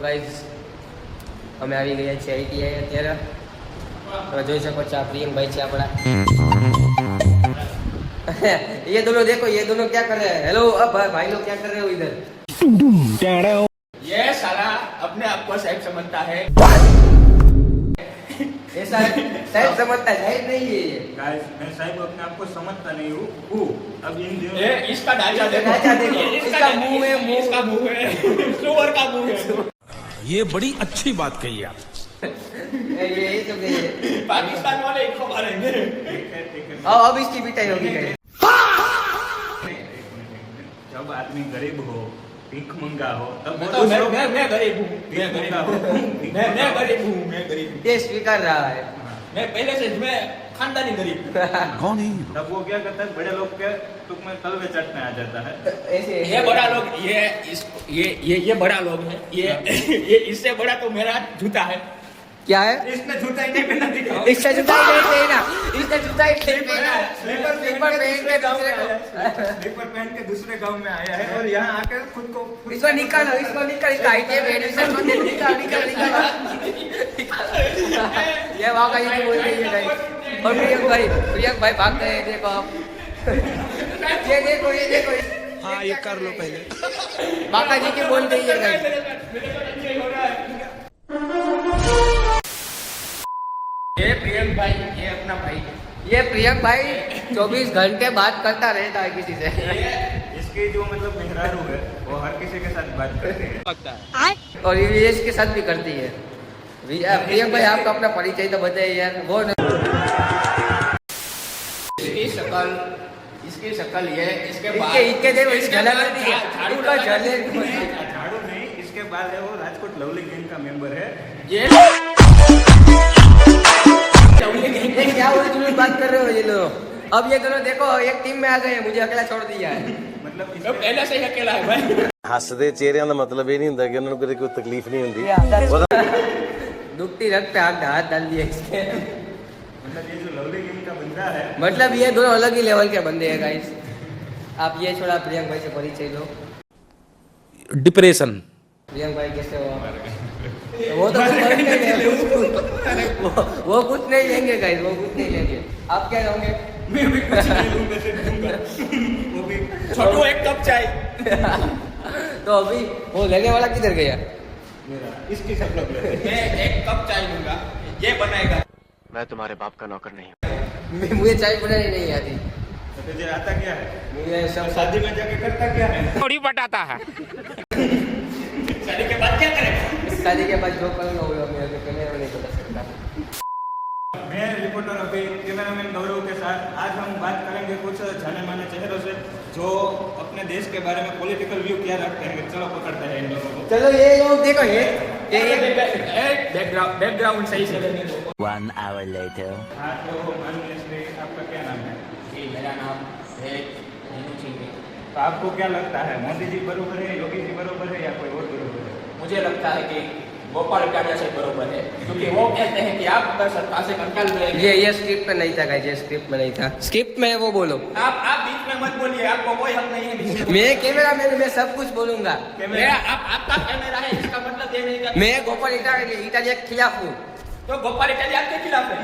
Guys અમે આવી ગયા છીએ આઈટીઆઈ અત્યારે તમે જોઈ શકો છો આ પ્રિયંકભાઈ છે આપણા ये दोनों देखो ये दोनों क्या कर रहे हैं हेलो अब भाई लोग क्या कर रहे हो इधर ये साला अपने आप को साहिब समझता है ऐसा साहिब समझता है साहिब नहीं है ये गाइस मैं साहिब अपने आप को समझता नहीं हूँ अब इन दिनों ये इसका ढांचा देखो इसका मुंह है मुंह इसका मुंह है सुअर का मुंह है ये बड़ी अच्छी बात कही आप ये तो गई है पाकिस्तान वाले इनको मारेंगे ठीक है अब इसकी पिटाई होगी गाइस जब आदमी गरीब हो भीख मंगा हो तब तो मैं गरीब हूँ मैं गरीब हूँ मैं गरीब हूँ मैं गरीब हूँ ये स्वीकार रहा है मैं पहले से मैं खानदानी गरीब कौन है तब वो क्या करता है बड़े लोग के तुक में तलवे चटने आ जाता है ऐसे ये बड़ा लोग ये बड़ा लोग है ये इससे बड़ा तो मेरा जूता है क्या है इसने जूता ही नहीं पहना दिखाओ इसका जूता ही नहीं पहना इसका जूता ही नहीं पहना स्लीपर स्लीपर पहन के गाँव दूसरे में को आया है। स्लीपर पहन के दूसरे गांव में आया है और यहाँ आकर खुद को इसको निकालो इसको निकाल इसका आईटीआई एडमिशन को निकाल निकाल निकाल ये वाका ये बोल रही है गाइस और प्रियंक भाई भाग गए देखो आप ये देखो हाँ ये कर लो पहले माता जी की बोल रही है गाइस ये प्रियंक भाई ये अपना भाई है ये प्रियंक भाई 24 घंटे बात करता रहता है किसी से इसके जो मतलब मेहरारू है वो हर किसी के साथ बात करते हैं और विवेश के साथ भी करती है प्रियंक भाई आपका अपना परिचय तो बताइए यार वो इसकी शक्ल ये इसके इनके देखो इस झलक झाड़ू इनका झलक झाड़ू नहीं इसके बाद है वो राजकोट लवली गैंग का मेंबर है ये ये क्या उल्टी बात कर रहे हो ये लोग अब ये दोनों देखो एक टीम में आ गए मुझे अकेला छोड़ दिया है मतलब तो पहले से ही अकेला है भाई ਹੱਸਦੇ ਚਿਹਰਿਆਂ ਦਾ ਮਤਲਬ ਇਹ ਨਹੀਂ ਹੁੰਦਾ ਕਿ ਉਹਨਾਂ ਨੂੰ ਕਦੇ ਕੋਈ ਤਕਲੀਫ ਨਹੀਂ ਹੁੰਦੀ दुखती रख पे हाथ डाल दिए इसके मतलब ये जो लवली गैंग का बंदा है मतलब ये दोनों अलग ही लेवल के बंदे हैं गाइस आप ये छोड़ा प्रियंक भाई से परिचय लो डिप्रेशन प्रियंक भाई कैसे हो आप? वो तो कुछ नहीं लेंगे वो कुछ नहीं लेंगे गाइस वो कुछ नहीं लेंगे आप क्या लोगे मैं भी कुछ नहीं लूंगा से दूंगा वो भी छोटू एक कप चाय तो अभी वो लेने वाला किधर गया मेरा इसकी शक्ल मैं एक कप चाय लूंगा ये बनाएगा मैं तुम्हारे बाप का नौकर नहीं हूँ मुझे चाय बनानी नहीं आती तो तुझे आता क्या है मुझे सब शादी में जाके करता क्या है थोड़ी बताता है शादी के बाद क्या करेगा शादी के बाद जो करूँगा वो मैं कैमरे में नहीं बता सकता मैं रिपोर्टर अभी कैमरामैन गौरव के साथ आज हम बात करेंगे कुछ जाने माने चेहरों से जो अपने देश के बारे में पॉलिटिकल व्यू क्या रखते हैं चलो पकड़ते हैं इन लोगों को चलो ये लोग देखो ये बैकग्राउंड सही से करने दो 1 hour later हाँ तो माननीय श्री आपका क्या नाम है जी मेरा नाम है नीनू सिंह है। तो आपको क्या लगता है मोदी जी बरोबर है योगी जी बरोबर है या कोई और बरोबर है मुझे लगता है कि गोपाल इटालिया से बरोबर है क्योंकि वो कहते हैं कि आप अगर सरकार से कंट्रोल में ये स्क्रिप्ट में नहीं था गाइस ये स्क्रिप्ट में नहीं था स्क्रिप्ट में है वो बोलो आप बीच में मत बोलिए आपको कोई हक नहीं है बीच में मैं कैमरा मैन मैं सब कुछ बोलूंगा आपका कैमरा है इसका मतलब ये नहीं मैं गोपाल इटालिया के खिलाफ हूँ तो गोपाल इटालिया आपके खिलाफ है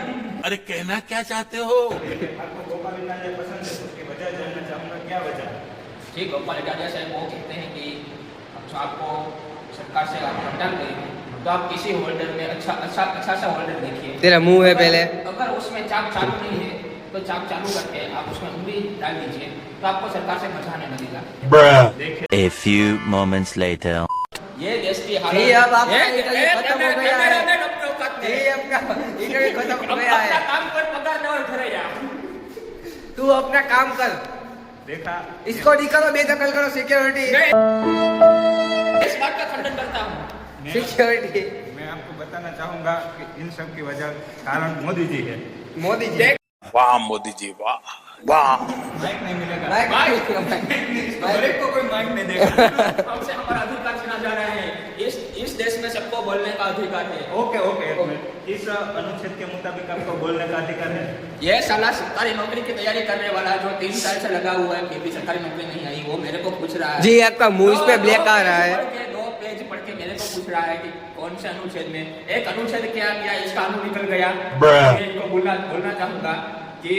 अरे कहना क्या चाहते हो आपको गोपाल इटालिया पसंद है उसकी वजह जानना चाहूँगा क्या वजह है जी गोपाल इटालिया से वो कहते हैं कि आपको सरकार से आप हटान करेंगे तो आप किसी होल्डर में अच्छा सा होल्डर देखिए तेरा मुंह है पहले अगर उसमें चाक चालू नहीं है तो चाक चालू करके आप उसमें उंगली डाल दीजिए तो आपको सरकार से बचाने लगेगा a few moments later ये देश की ये अब आपका इटालिया खत्म हो गया है ये आपका इटालिया खत्म हो गया है काम कर पगार न और घरे जा तू अपना काम कर देखा इसको निकालो बेदखल करो सिक्योरिटी इस बात का खंडन करता हूँ सिक्योरिटी मैं आपको बताना चाहूँगा कि इन सब की वजह कारण मोदी जी है मोदी जी वाह मोदी जी वाह वाह माइक नहीं मिलेगा गरीब को कोई माइक नहीं देगा हमसे हमारा अधिकार छीना जा रहा है इस देश में सबको बोलने का अधिकार है ओके इस अनुच्छेद के मुताबिक आपको बोलने का अधिकार है ये साला सरकारी नौकरी की तैयारी करने वाला जो 3 साल से लगा हुआ है फिर भी सरकारी नौकरी नहीं आई वो मेरे को पूछ रहा है जी आपका मुंह इस पे ब्लैक आ रहा है 2 पेज पढ़ के मेरे को को पूछ रहा है कि कौन से अनुच्छेद में एक अनुच्छेद क्या किया, इसका अनु निकल गया। Bruh. मैं इनको बोलना चाहूंगा कि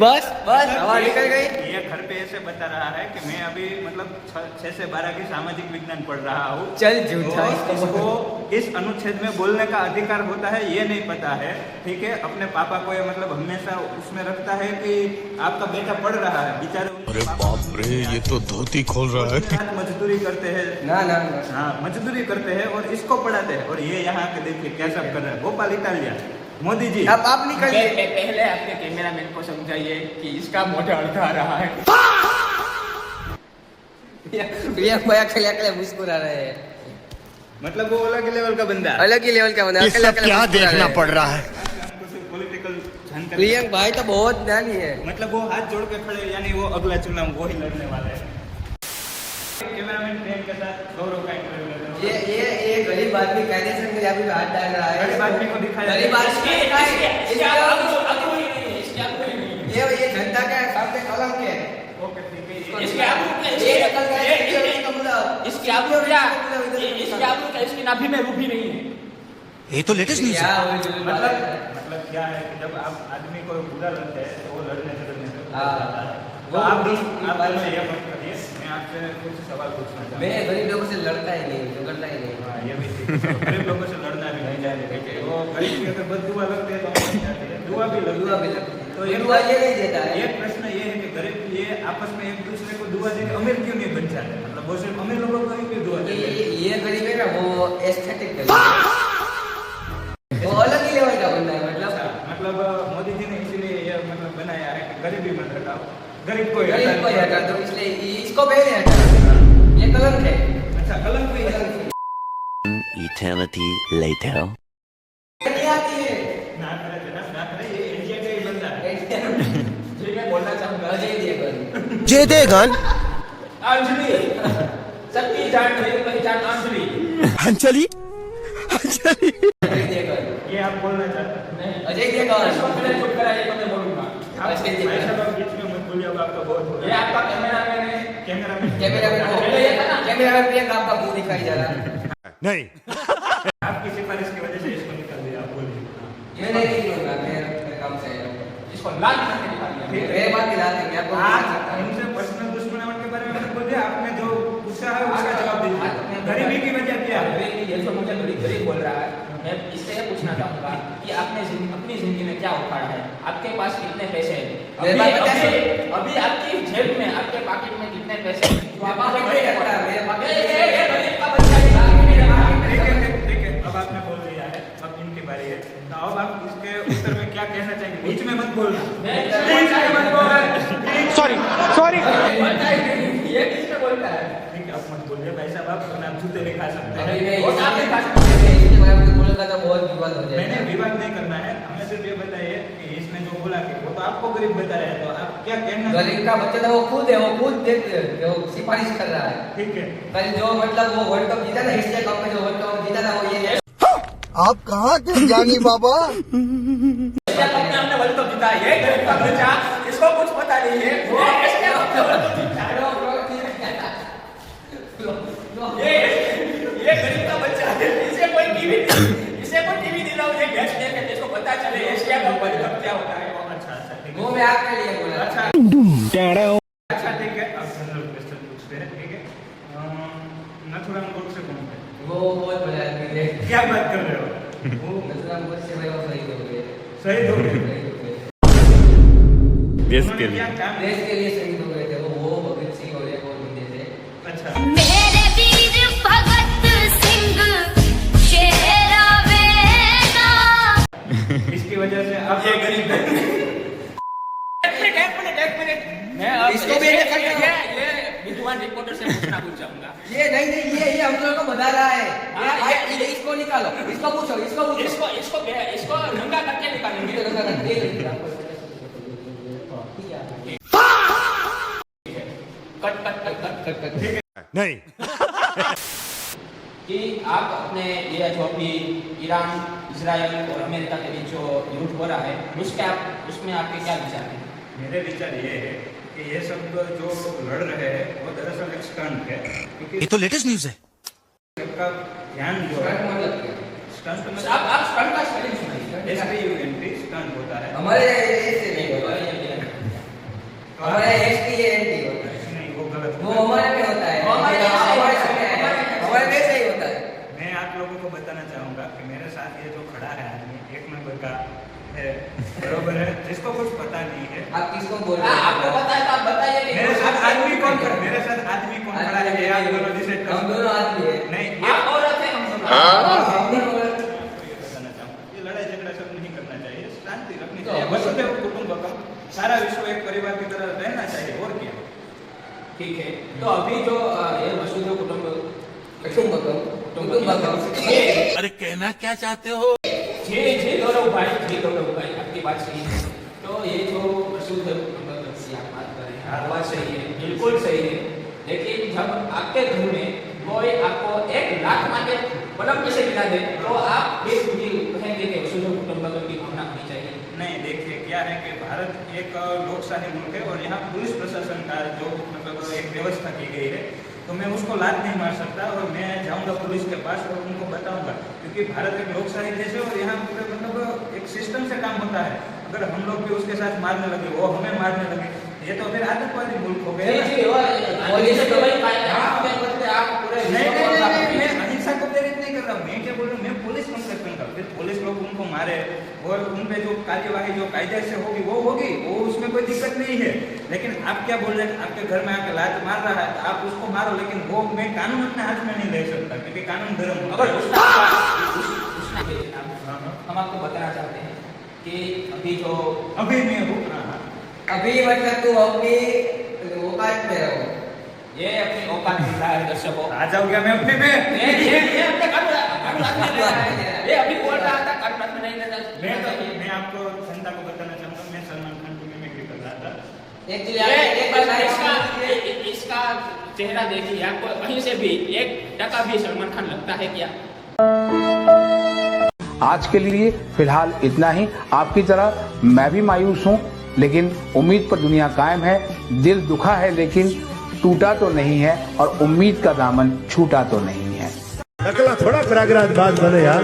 बस हवा निकल गई। ये घर पे ऐसे बता रहा है कि मैं अभी मतलब 6 से 12 की सामाजिक विज्ञान पढ़ रहा हूँ। चल झूठा, तो इसको इस अनुच्छेद में बोलने का अधिकार होता है ये नहीं पता है। ठीक है, अपने पापा को ये मतलब हमेशा उसमें रखता है कि आपका बेटा पढ़ रहा है, बेचारे अरे बाप रे, ये तो धोती खोल रहा है। मजदूरी करते हैं ना हाँ मजदूरी करते हैं और इसको पढ़ाते हैं। और ये यहाँ के देखिए क्या सब कर रहे हैं। भोपाल इटालिया मोदी जी अब आप निकल गए। पहले आपके कैमरामैन को समझाइए कि इसका मोटा अर्थ आ रहा है। प्रियंक भैया अकेले मुस्कुरा रहे हैं। मतलब वो अलग लेवल का बंदा है। अलग ही लेवल का बंदा ये सब क्या देखना पड़ रहा है। पॉलिटिकल जानकारी प्रियंक भाई तो बहुत ज्ञानी है। मतलब वो हाथ जोड़ के खड़े यानी वो अगला चुनाव वो ही लड़ने वाले हैं। कैमरामैन प्रेम के साथ गौरव का इंटरव्यू लेते हैं। ये गरीब आदमी कहने से मुझे अभी हाथ डाल रहा है। गरीब आदमी को दिखाया गरीब आदमी को दिखाए। ये जनता के सामने कलम के ओके ठीक है। इसके आबू क्या इसकी नाभि में रूपी नहीं है। ये तो लेटेस्ट न्यूज़ है। मतलब क्या है कि जब आप आदमी को बुरा लगता है तो वो लड़ने से हाँ। तो आप दोनों ये मत करिए। मैं आपसे कुछ सवाल पूछना चाहता हूँ। मैं गरीब लोगों से लड़ता ही नहीं, झगड़ता ही नहीं। हाँ ये भी ठीक है। गरीब लोगों से लड़ना भी नहीं चाहिए क्योंकि वो गरीब की अगर बददुआ लगती है तो हम नहीं चाहते हैं। दुआ भी लगती है। तो ये दुआ ये नहीं देता है। ये प्रश्न ये है कि गरीब ये आपस में एक दूसरे को दुआ देके अमीर क्यों नहीं बन जाते? मतलब वो सिर्फ अमीर लोगों को ही क्यों दुआ देते हैं? ये गरीब है ना, वो एस्थेटिक गरीब है। वो अलग ही लेवल का बंदा है। मतलब मोदी जी ने इसीलिए ये मतलब बनाया है कि गरीबी मत हटाओ, गरीब को ही गरीब को ही हटाओ। हटा दो, इसलिए इसको पहले हटा दो। ये कलंक है। अच्छा कलम कोई है Eternity later. नहीं आती है। ना करे ये इंडिया का ही बंदा है। जी मैं बोलना चाहूंगा अजय देवगन। जय देवगन। अंजलि सबकी जान मेरी पहचान अंजलि। अंजलि अजय देवगन। ये आप बोलना चाहते हैं? अजय देवगन। इसको पहले चुप कराइए तो मैं बोलूंगा। आप भाई साहब आप बीच में मत बोलिए, अब आपका बहुत हो ये रहा है। आपका कैमरामैन है। कैमरामैन कैमरामैन प्रियंका आपका मुंह दिखाई जा रहा है। नहीं, आपकी सिफारिश की वजह से इसको निकाल दिया। आप बोलिए। मैं नहीं निकलूंगा, मेरे काम से है। इसको लाल करके निकाल दिया। मेरे बात मिला देंगे आपको। आप इनसे पर्सनल दुश्मनावट के बारे में मत बोलिए। आपने जो पूछा है उसका जवाब दीजिए। गरीबी की वजह क्या है? ये जो मुझे गरीब बोल रहा है, मैं इससे ये पूछना चाहूंगा कि आपने अपनी जिंदगी में क्या उखाड़ा है? आपके पास कितने पैसे हैं? अभी आपकी जेब में, आपके पॉकेट में कितने पैसे हैं? ठीक है, अब आपने बोल दिया है, अब इनकी बारी है। तो अब आप इसके उत्तर में क्या कहना चाहेंगे? बीच में मत बोलना। सॉरी। ये किसने बोलता है? ठीक है, आप मत बोलिए भाई साहब। आप जूते भी खा सकते हैं। बहुत विवाद हो मैंने जाएगा। विवाद नहीं करना है। हमें सिर्फ ये बताइए कि इसने जो बोला कि वो तो आपको गरीब बता रहे हैं, तो आप क्या कहना? गरीब का बच्चा था, वो खुद है, वो खुद वो सिफारिश कर रहा है। ठीक है, कल जो मतलब वो वर्ल्ड कप जीता ना, एशिया कप में जो वर्ल्ड कप जीता था, वो ये आप कहाँ के ज्ञानी बाबा? एशिया कप में हमने वर्ल्ड कप जीता है। ये गरीब का बच्चा, इसको कुछ पता नहीं है। वो एशिया कप में वर्ल्ड कप जीता है। ये गरीब का बच्चा है। इसे कोई टीवी दिलाओ, ये गैस देखे जिसको पता चले एशिया कप वर्ल्ड कप क्या होता है। अच्छा ठीक वो मैं आपके लिए बोला। अच्छा ठीक है। अब जनरल क्वेश्चन पूछते हैं। ठीक है, नथुराम गोडसे कौन है? वो बहुत बड़ा आदमी है। क्या बात कर रहे हो? वो नथुराम गोडसे भाई वो शहीद हो गए। शहीद हो गए। शहीद हो गए। देश के लिए क्या काम? देश के लिए शहीद हो गए थे। वो भगत सिंह और एक और बंदे थे। अच्छा मेरे वीर भगत सिंह शेरा बेटा। इसकी वजह से अब ये गरीब है। एक मिनट मैं इसको भी एक करना है। ये विद्वान रिपोर्टर से पूछना चाहूंगा। ये नहीं ये हम लोगों को बता रहा है। इसको निकालो, इसको पूछो। इसको नंगा करके निकालेंगे। कट। नहीं। कि आप अपने ये जो अभी ईरान, इजराइल और अमेरिका के बीच जो युद्ध हो रहा है, उसमें आपके क्या विचार हैं? मेरे विचार ये है कि कि ये सब जो लड़ रहे हैं वो दरअसल एक स्टंट है, क्योंकि ये तो लेटेस्ट न्यूज है। सबका ध्यान जो है स्टंट में आप स्टंट का स्पेलिंग सुनाइए। STUNT स्टंट होता है। हमारे ऐसे नहीं होता हमारे STANT होता है। नहीं, वो गलत वो हमारे में होता है, हमारे में ऐसे ही होता है। मैं आप लोगों को बताना चाहूंगा कि मेरे साथ ये जो खड़ा है आदमी 1 नंबर का है, बरोबर है, जिसको कुछ पता नहीं है। आप किसको बोल रहे हैं? आपको पता है तो आप बताइए कि मेरे साथ आदमी कौन खड़ा, मेरे साथ आदमी कौन खड़ा है ये आप दोनों डिसाइड करो। हम दोनों आदमी है। नहीं, आप औरत हैं, हम सब बताना चाहूंगा ये लड़ाई झगड़ा सब नहीं करना चाहिए, शांति रखनी चाहिए। वसुधैव कुटुंबकम, सारा विश्व एक परिवार की तरह रहना चाहिए, और क्या। ठीक है। तो अभी जो ये वसुधैव कुटुंबकम अरे कहना क्या चाहते हो? जी गौरव भाई आपकी बात सही है। तो ये जो वसुधैव कुटुंबकम की आप बात कर रहे हैं, बात सही है, बिल्कुल सही है। लेकिन जब आपके घर में कोई आपको 1 लाख मांगे, पलंग पे से गिरा दे, तो आप भी कहेंगे कि वसुधैव कुटुंबकम की भावना होनी चाहिए। नहीं, देखिए क्या है कि भारत एक लोकशाही मुल्क है और यहाँ पुलिस प्रशासन का जो मतलब एक व्यवस्था की गई है, तो मैं उसको लात नहीं मार सकता और मैं जाऊंगा पुलिस के पास और उनको बताऊंगा, क्योंकि भारत एक लोकशाही देश है और यहाँ पूरे मतलब एक सिस्टम से काम होता है। अगर हम लोग भी उसके साथ मारने लगे, वो हमें मारने लगे, ये तो फिर आतंकवादी मुल्क हो गए। मैं अहिंसा को प्रेरित नहीं कर रहा हूँ, मैं क्या बोल रहा हूँ, मैं पुलिस कंप्लेंट करूंगा, फिर पुलिस लोग उनको मारे और उन पे जो कार्यवाही जो कायदे से होगी वो होगी, वो उसमें कोई दिक्कत नहीं है। लेकिन आप क्या बोल रहे हैं, आपके घर में आके लात मार रहा है तो आप उसको मारो, लेकिन वो मैं कानून अपने हाथ में नहीं ले सकता, क्योंकि कानून धर्म होता है। हम आपको बताना चाहते हैं कि अभी मैं हूँ, अभी मतलब तू अपनी औकात में रहो। ये अपनी औकात दिख रहा है दर्शकों। आ जाओ क्या मैं अपने में? ये अपने ये अभी बोल रहा था कानून में नहीं लेना। मैं आपको जनता को बताना चाहूँगा, मैं सलमान खान की मिमिक्री कर रहा था। इसका चेहरा देखिए, आपको कहीं से भी 1% भी सलमान खान लगता है क्या? आज के लिए फिलहाल इतना ही। आपकी तरह मैं भी मायूस हूँ, लेकिन उम्मीद पर दुनिया कायम है। दिल दुखा है लेकिन टूटा तो नहीं है, और उम्मीद का दामन छूटा तो नहीं है। अगला थोड़ा प्रयागराज बात बने यार।